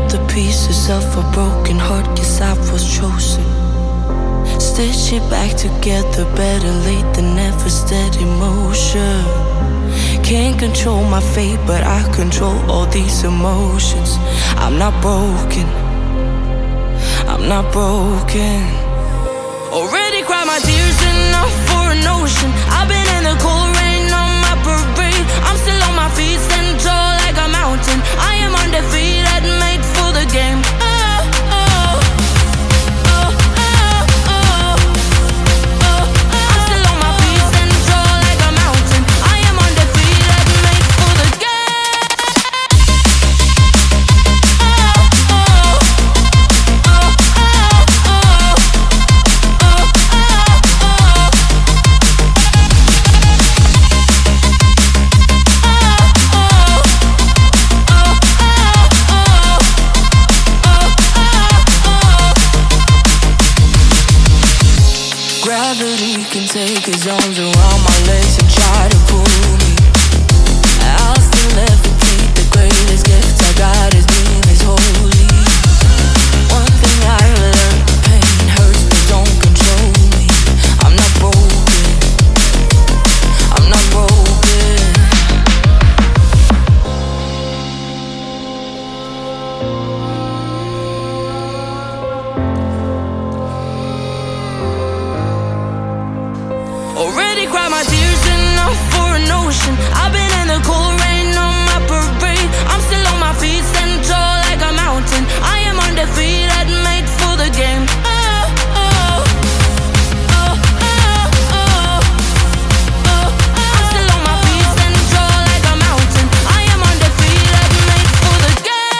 the pieces of a broken heart, guess I was chosen. Stitch it back together, better late than never, steady motion. Can't control my fate, but I control all these emotions. I'm not broken, I'm not broken. Already cried my tears enough for an ocean. I've been in the cold rain on my parade. I'm still on my feet, stand tall like a mountain. I am undefeated, made for the game. Gravity can take his arms around my legs and try to pull me. I'll still levitate. The greatest gift I got is being is holy. One thing I learned, pain hurts but don't control me. I'm not broken, I'm not broken. Already cried my tears enough for an ocean. I've been in the cold rain on my parade. I'm still on my feet, stand tall like a mountain. I am undefeated, made for the game. I'm still on my feet, stand tall like a mountain. I am undefeated, made for the game.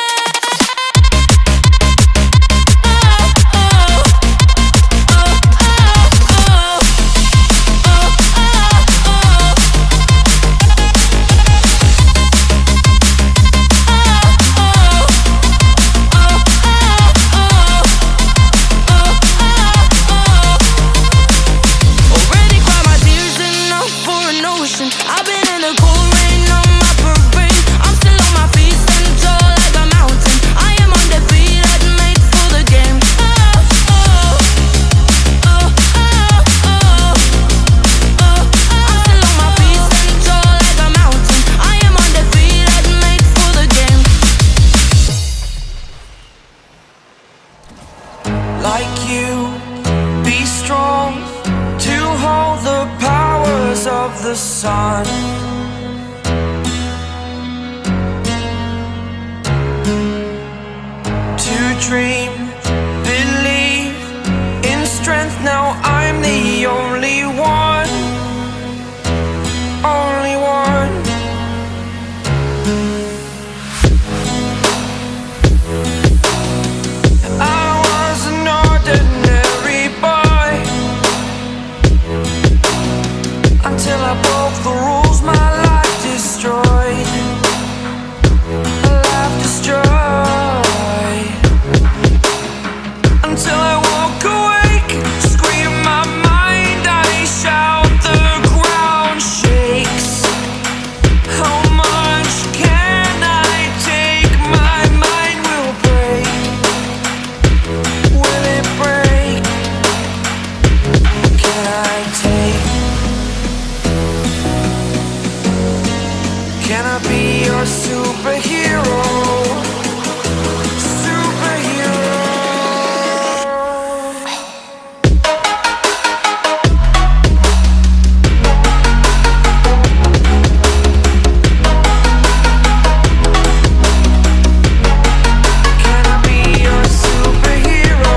I've been in the cold rain on my parade. I'm still on my feet, stand tall like a mountain. I am undefeated, made for the game. I'm still on my feet, stand tall like a mountain. I am undefeated, made for the game. Like you, be strong to hold the powers of the sun. To dream, believe in strength. Now I'm the only one, only one. I was an ordinary boy until I broke the rules, my life destroyed. A life destroyed. Until I walk awake, scream my mind, I shout, the ground shakes. How much can I take? My mind will break. Will it break? Can I take? Can I be your superhero? Superhero. Can I be your superhero?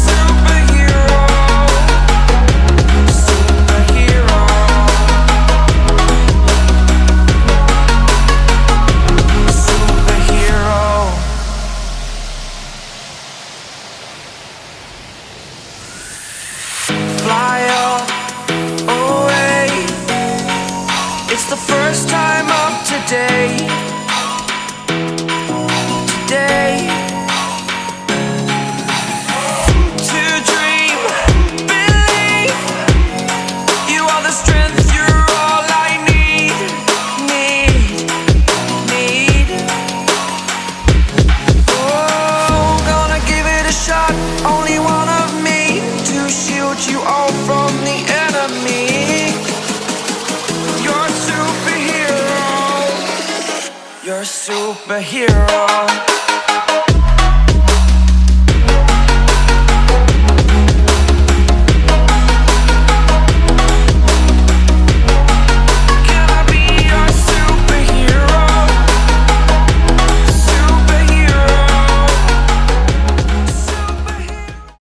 Superhero. Superhero. Fly up away. It's the first time of today. Today. To dream, believe. You are the strength, you're all I need. Need. superhero.